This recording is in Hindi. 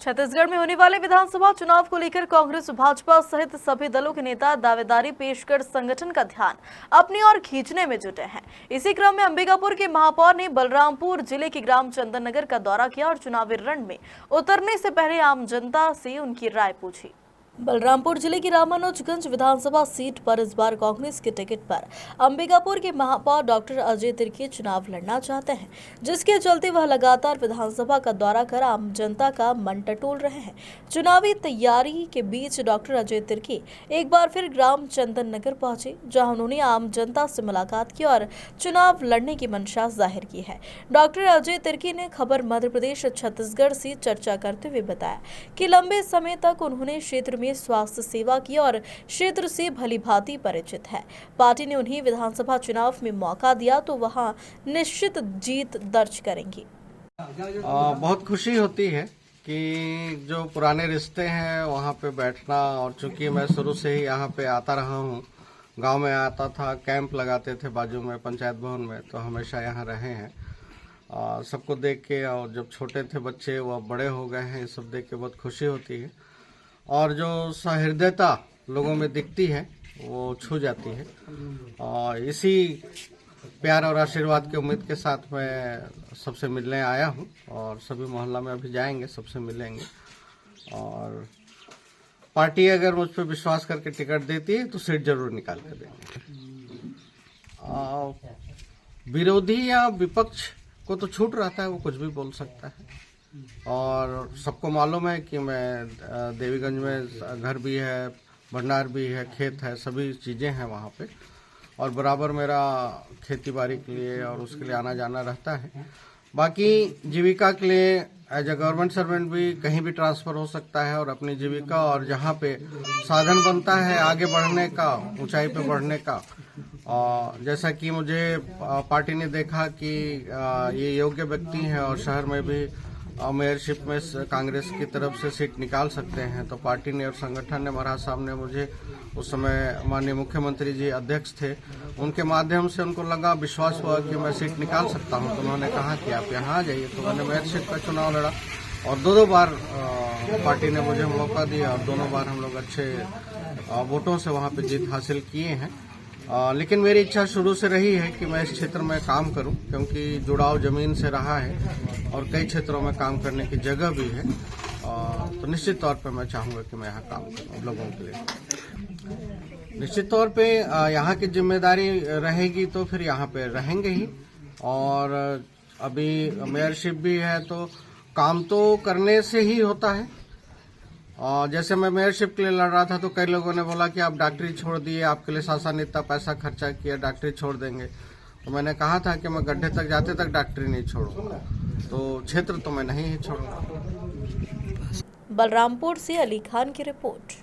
छत्तीसगढ़ में होने वाले विधानसभा चुनाव को लेकर कांग्रेस भाजपा सहित सभी दलों के नेता दावेदारी पेश कर संगठन का ध्यान अपनी ओर खींचने में जुटे हैं। इसी क्रम में अंबिकापुर के महापौर ने बलरामपुर जिले के ग्राम चंदन नगर का दौरा किया और चुनावी रण में उतरने से पहले आम जनता से उनकी राय पूछी। बलरामपुर जिले की रामानुजगंज विधानसभा सीट पर इस बार कांग्रेस के टिकट पर अंबिकापुर के महापौर डॉक्टर अजय तिर्की चुनाव लड़ना चाहते हैं, जिसके चलते वह लगातार विधानसभा का दौरा कर आम जनता का मन टटोल रहे हैं। चुनावी तैयारी के बीच डॉक्टर अजय तिर्की एक बार फिर ग्राम चंदन नगर पहुंचे, जहां उन्होंने आम जनता से मुलाकात की और चुनाव लड़ने की मंशा जाहिर की है। डॉक्टर अजय तिर्की ने खबर मध्य प्रदेश छत्तीसगढ़ से चर्चा करते हुए बताया कि लंबे समय तक उन्होंने क्षेत्र में स्वास्थ्य सेवा की और क्षेत्र से भलीभांति परिचित है। पार्टी ने उन्हें विधानसभा चुनाव में मौका दिया तो वहां निश्चित जीत दर्ज करेंगी। बहुत खुशी होती है कि जो पुराने रिश्ते हैं वहाँ पे बैठना, और चूंकि मैं शुरू से ही यहाँ पे आता रहा हूँ, गांव में आता था, कैंप लगाते थे बाजू में पंचायत भवन में, तो हमेशा यहाँ रहे हैं। सबको देख के, और जब छोटे थे बच्चे वो अब बड़े हो गए हैं, ये सब देख के बहुत खुशी होती है। और जो सहृदयता लोगों में दिखती है वो छू जाती है। और इसी प्यार और आशीर्वाद की उम्मीद के साथ मैं सबसे मिलने आया हूँ, और सभी मोहल्ला में अभी जाएंगे, सबसे मिलेंगे। और पार्टी अगर मुझ पर विश्वास करके टिकट देती है तो सीट जरूर निकाल कर देंगे। विरोधी या विपक्ष को तो छूट रहता है, वो कुछ भी बोल सकता है। और सबको मालूम है कि मैं देवीगंज में घर भी है, भंडार भी है, खेत है, सभी चीज़ें हैं वहाँ पे, और बराबर मेरा खेती बाड़ी के लिए और उसके लिए आना जाना रहता है। बाकी जीविका के लिए एज ए गवर्नमेंट सर्वेंट भी कहीं भी ट्रांसफ़र हो सकता है, और अपनी जीविका और जहाँ पे साधन बनता है आगे बढ़ने का, ऊंचाई पे बढ़ने का, जैसा कि मुझे पार्टी ने देखा कि ये योग्य व्यक्ति हैं और शहर में भी मेयरशिप में कांग्रेस की तरफ से सीट निकाल सकते हैं, तो पार्टी ने और संगठन ने, महाराज साहब ने मुझे, उस समय माननीय मुख्यमंत्री जी अध्यक्ष थे, उनके माध्यम से उनको लगा, विश्वास हुआ कि मैं सीट निकाल सकता हूं, तो उन्होंने कहा कि आप यहाँ आ जाइए। तो मैंने मेयरशिप का चुनाव लड़ा और दो बार पार्टी ने मुझे मौका दिया, और दोनों बार हम लोग अच्छे वोटों से वहाँ पे जीत हासिल किए हैं। लेकिन मेरी इच्छा शुरू से रही है कि मैं इस क्षेत्र में काम करूं, क्योंकि जुड़ाव जमीन से रहा है और कई क्षेत्रों में काम करने की जगह भी है। तो निश्चित तौर पे मैं चाहूंगा कि मैं यहाँ काम करूं लोगों के लिए। निश्चित तौर पे यहाँ की जिम्मेदारी रहेगी तो फिर यहाँ पे रहेंगे ही। और अभी मेयरशिप भी है तो काम तो करने से ही होता है। जैसे मैं मेयरशिप के लिए लड़ रहा था तो कई लोगों ने बोला कि आप डॉक्टरी छोड़ दिए, आपके लिए शासन ने इतना पैसा खर्चा किया, डॉक्टरी छोड़ देंगे। तो मैंने कहा था कि मैं गड्ढे तक जाते तक डॉक्टरी नहीं छोड़ूंगा, तो क्षेत्र तो मैं नहीं ही छोड़ूंगा। बलरामपुर से अली खान की रिपोर्ट।